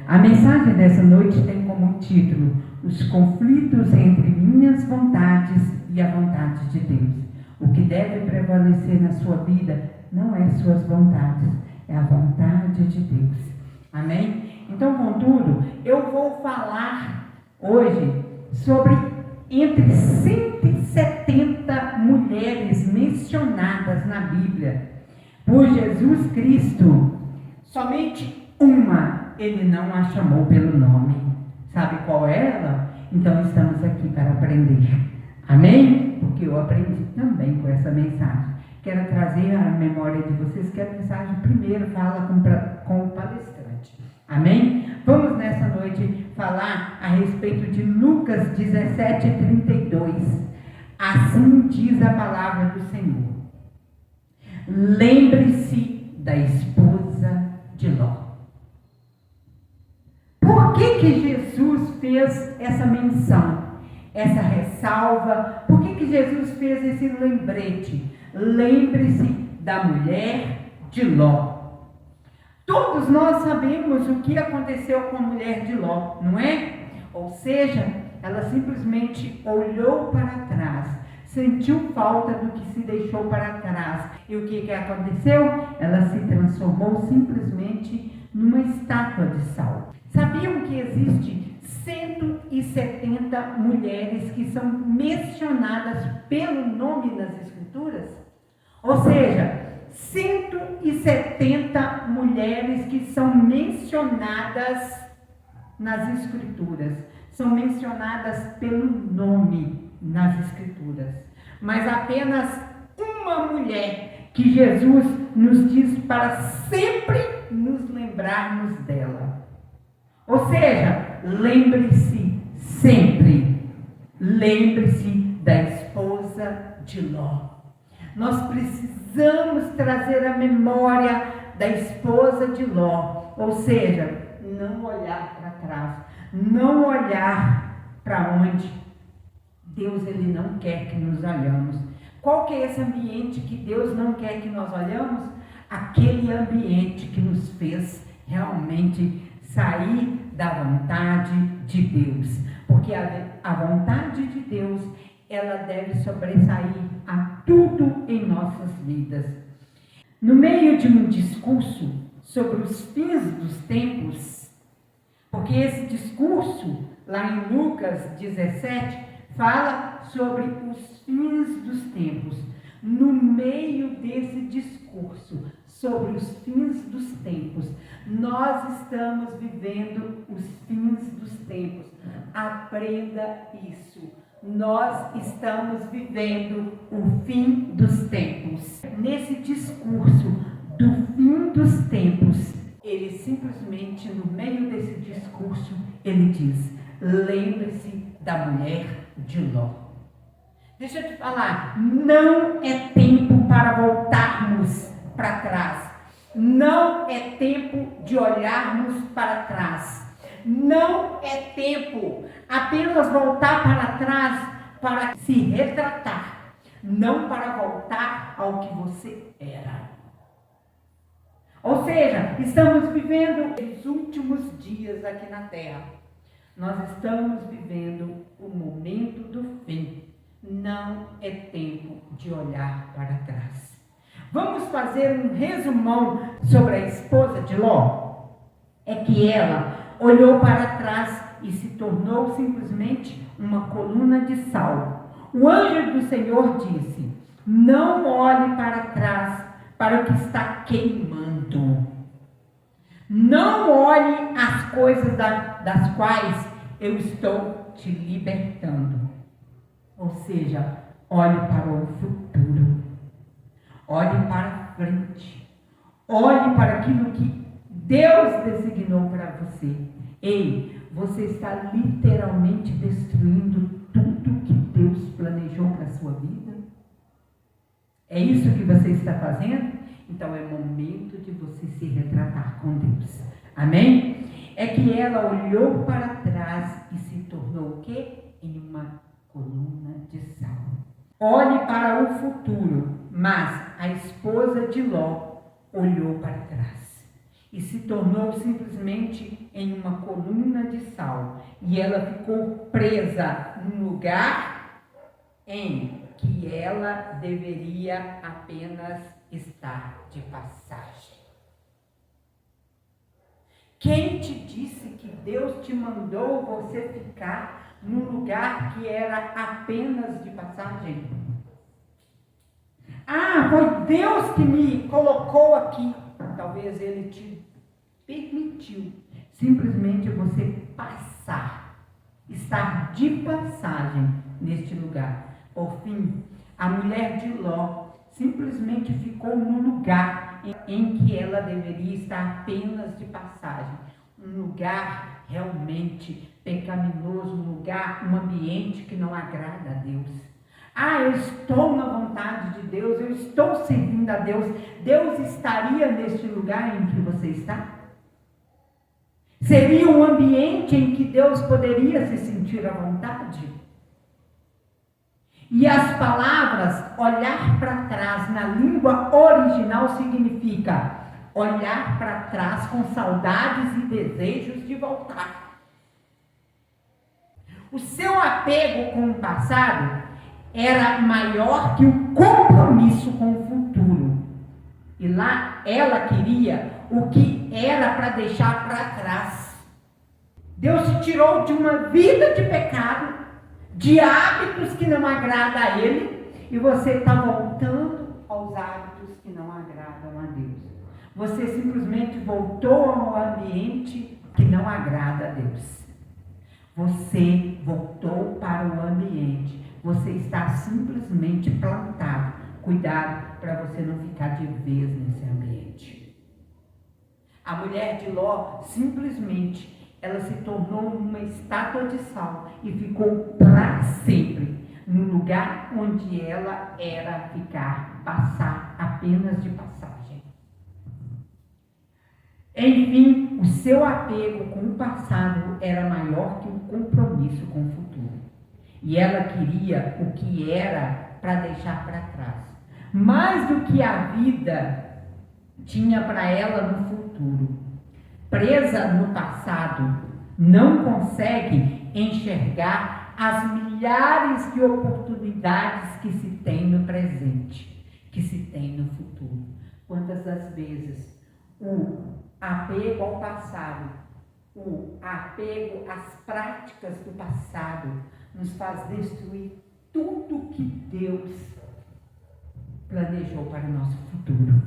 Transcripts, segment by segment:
A mensagem dessa noite tem como título: Os conflitos entre minhas vontades e a vontade de Deus. O que deve prevalecer na sua vida não é suas vontades, é a vontade de Deus. Amém? Então, contudo, eu vou falar hoje sobre entre 170 mulheres mencionadas na Bíblia por Jesus Cristo. Somente uma ele não a chamou pelo nome. Sabe qual é ela? Então estamos aqui para aprender. Amém? Porque eu aprendi também com essa mensagem. Quero trazer à memória de vocês que a mensagem primeiro fala com o palestrante. Amém? Vamos nessa noite falar a respeito de Lucas 17:32. Assim diz a palavra do Senhor: lembre-se da esposa de Ló. Por que Jesus fez essa menção, essa ressalva? Por que Jesus fez esse lembrete? Lembre-se da mulher de Ló. Todos nós sabemos o que aconteceu com a mulher de Ló, não é? Ou seja, ela simplesmente olhou para trás, sentiu falta do que se deixou para trás. E o que aconteceu? Ela se transformou simplesmente numa estátua de sal. Sabiam que existe 170 mulheres que são mencionadas pelo nome nas Escrituras? Ou seja, 170 mulheres que são mencionadas nas Escrituras. São mencionadas pelo nome nas Escrituras. Mas apenas uma mulher que Jesus nos diz para sempre nos lembrarmos dela. Ou seja, lembre-se sempre. Lembre-se da esposa de Ló. Nós precisamos trazer a memória da esposa de Ló. Ou seja, não olhar para trás. Não olhar para onde Deus ele não quer que nos olhamos. Qual que é esse ambiente que Deus não quer que nós olhamos? Aquele ambiente que nos fez realmente sair da vontade de Deus. Porque a vontade de Deus, ela deve sobressair a tudo em nossas vidas. No meio de um discurso sobre os fins dos tempos, porque esse discurso, lá em Lucas 17, fala sobre os fins dos tempos. No meio desse discurso sobre os fins dos tempos, nós estamos vivendo os fins dos tempos. Aprenda isso. Nós estamos vivendo o fim dos tempos. Nesse discurso do fim dos tempos, ele simplesmente, no meio desse discurso, ele diz: lembre-se da mulher de Ló. Deixa eu te falar, não é tempo para voltarmos para trás. Não é tempo de olharmos para trás. Não é tempo apenas voltar para trás para se retratar. Não para voltar ao que você era. Ou seja, estamos vivendo os últimos dias aqui na Terra. Nós estamos vivendo o momento do fim. Não é tempo de olhar para trás. Vamos fazer um resumão sobre a esposa de Ló? É que ela olhou para trás e se tornou simplesmente uma coluna de sal. O anjo do Senhor disse: não olhe para trás para o que está queimando. Não olhe as coisas das quais eu estou te libertando. Ou seja, olhe para o futuro. Olhe para frente. Olhe para aquilo que Deus designou para você. Ei, você está literalmente destruindo tudo que Deus planejou para a sua vida? É isso que você está fazendo? Então é momento de você se retratar com Deus. Amém? É que ela olhou para trás e se tornou o quê? Em uma coluna de sal. Olhe para o futuro, mas a esposa de Ló olhou para trás. e se tornou simplesmente em uma coluna de sal. E ela ficou presa num lugar em que ela deveria apenas estar de passagem. Quem te disse que Deus te mandou você ficar num lugar que era apenas de passagem? Ah, foi Deus que me colocou aqui. Talvez Ele te permitiu simplesmente você passar, estar de passagem neste lugar. Por fim, a mulher de Ló simplesmente ficou no lugar em que ela deveria estar apenas de passagem. Um lugar realmente pecaminoso, um lugar, um ambiente que não agrada a Deus. Ah, eu estou na vontade de Deus, eu estou servindo a Deus. Deus estaria neste lugar em que você está? Seria um ambiente em que Deus poderia se sentir à vontade? E as palavras olhar para trás na língua original significa olhar para trás com saudades e desejos de voltar. O seu apego com o passado era maior que o compromisso com o futuro. E lá ela queria o que era para deixar para trás. Deus te tirou de uma vida de pecado, de hábitos que não agradam a Ele, e você está voltando aos hábitos que não agradam a Deus. Você simplesmente voltou ao ambiente que não agrada a Deus. Você voltou para o ambiente. Você está simplesmente plantado. Cuidado para você não ficar de vez nesse ambiente. A mulher de Ló simplesmente ela se tornou uma estátua de sal e ficou para sempre no lugar onde ela era ficar, passar apenas de passagem. Enfim, o seu apego com o passado era maior que o compromisso com o futuro. E ela queria o que era para deixar para trás. Mais do que a vida tinha para ela no futuro. Presa no passado, não consegue enxergar as milhares de oportunidades que se tem no presente, que se tem no futuro. Quantas das vezes o apego ao passado, o apego às práticas do passado nos faz destruir tudo que Deus planejou para o nosso futuro.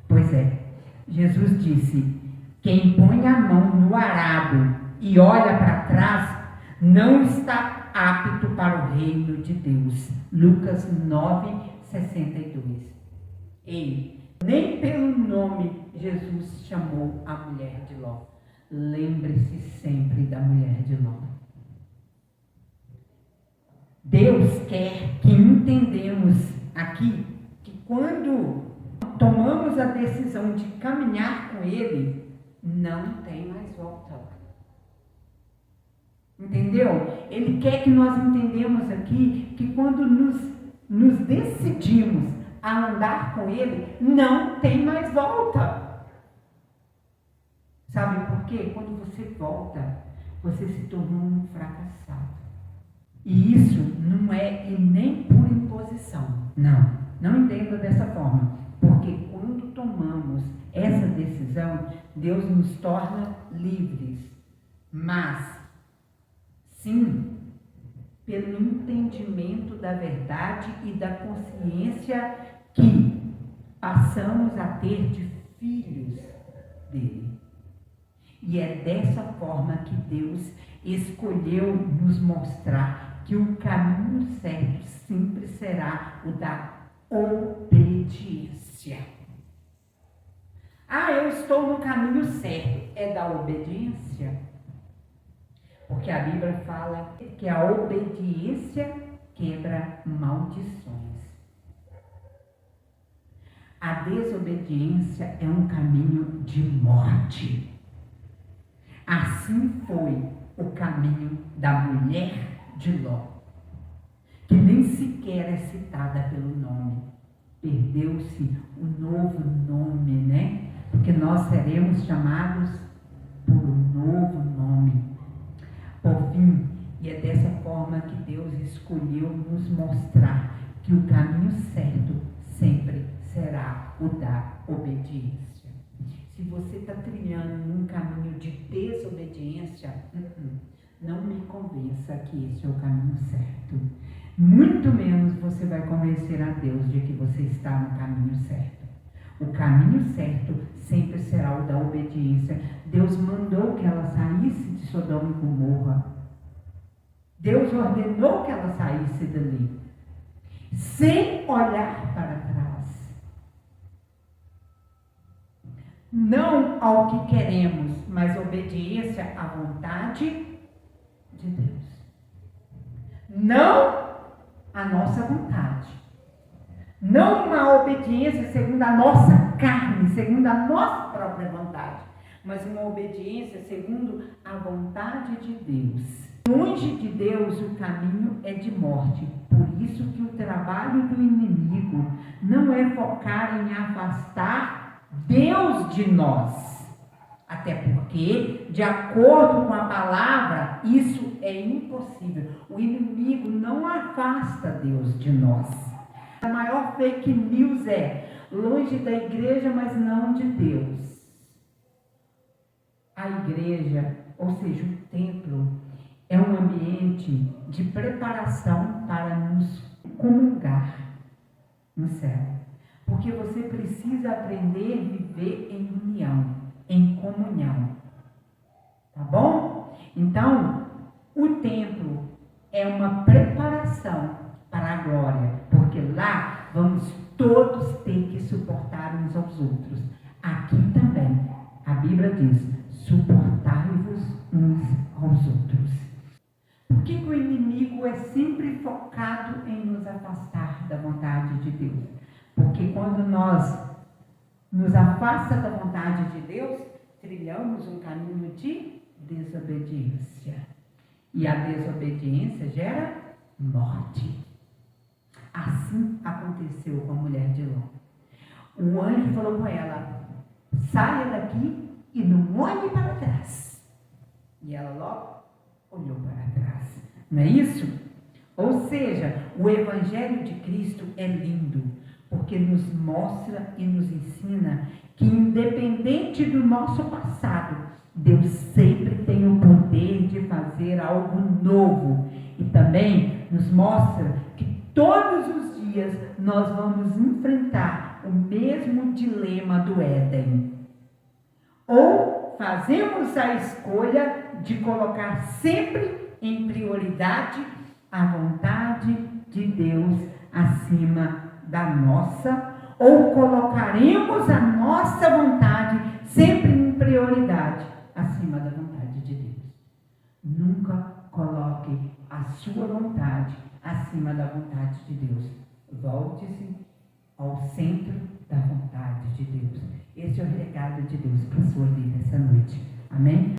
Pois é, Jesus disse: quem põe a mão no arado e olha para trás, não está apto para o reino de Deus. Lucas 9:62. Ei, nem pelo nome Jesus chamou a mulher de Ló. Lembre-se sempre da mulher de Ló. Deus quer que entendamos aqui que quando tomamos a decisão de caminhar com Ele, não tem mais volta. Entendeu? Ele quer que nós entendamos aqui que quando nos decidimos a andar com Ele, não tem mais volta. Sabe por quê? Quando você volta, você se tornou um fracassado. E isso não é e nem por imposição. Não entenda dessa forma. Porque quando tomamos essa decisão, Deus nos torna livres. Mas, sim, pelo entendimento da verdade e da consciência que passamos a ter de filhos dele. E é dessa forma que Deus escolheu nos mostrar que o caminho certo sempre será o da obediência. Ah, eu estou no caminho certo. É da obediência? Porque a Bíblia fala que a obediência quebra maldições. A desobediência é um caminho de morte. Assim foi o caminho da mulher de Ló, que nem sequer é citada pelo nome. Perdeu-se o novo nome, né? porque nós seremos chamados por um novo nome. Por fim, e é dessa forma que Deus escolheu nos mostrar que o caminho certo sempre será o da obediência. Se você está trilhando um caminho de desobediência, não me convença que esse é o caminho certo. Muito menos você vai convencer a Deus de que você está no caminho certo. O caminho certo sempre será o da obediência. Deus mandou que ela saísse de Sodoma e Gomorra. Deus ordenou que ela saísse dali, sem olhar para trás. Não ao que queremos, mas obediência à vontade de Deus. Não à nossa vontade. Não uma obediência segundo a nossa carne, segundo a nossa própria vontade, mas uma obediência segundo a vontade de Deus. Longe de Deus o caminho é de morte. Por isso que o trabalho do inimigo não é focar em afastar Deus de nós. Até porque, de acordo com a palavra, isso é impossível. O inimigo não afasta Deus de nós. A maior fake news é longe da igreja, mas não de Deus. A igreja, ou seja, o templo, é um ambiente de preparação para nos comungar no céu. Porque você precisa aprender a viver em união, em comunhão. Tá bom? Então, o templo é uma preparação para a glória, porque lá vamos todos ter que suportar uns aos outros. Aqui também, a Bíblia diz, suportai-vos uns aos outros. Por que o inimigo é sempre focado em nos afastar da vontade de Deus? Porque quando nós nos afasta da vontade de Deus, trilhamos um caminho de desobediência. E a desobediência gera morte. Assim aconteceu com a mulher de Ló. O anjo falou com ela, saia daqui e não olhe para trás. E ela logo olhou para trás. Não é isso? Ou seja, o Evangelho de Cristo é lindo, porque nos mostra e nos ensina que, independente do nosso passado, Deus sempre tem o poder de fazer algo novo. E também nos mostra que todos os dias nós vamos enfrentar o mesmo dilema do Éden. Ou fazemos a escolha de colocar sempre em prioridade a vontade de Deus acima da nossa, ou colocaremos a nossa vontade sempre em prioridade acima da vontade de Deus. Nunca coloque a sua vontade acima da vontade de Deus. Volte-se ao centro da vontade de Deus. Esse é o recado de Deus para a sua vida essa noite. Amém?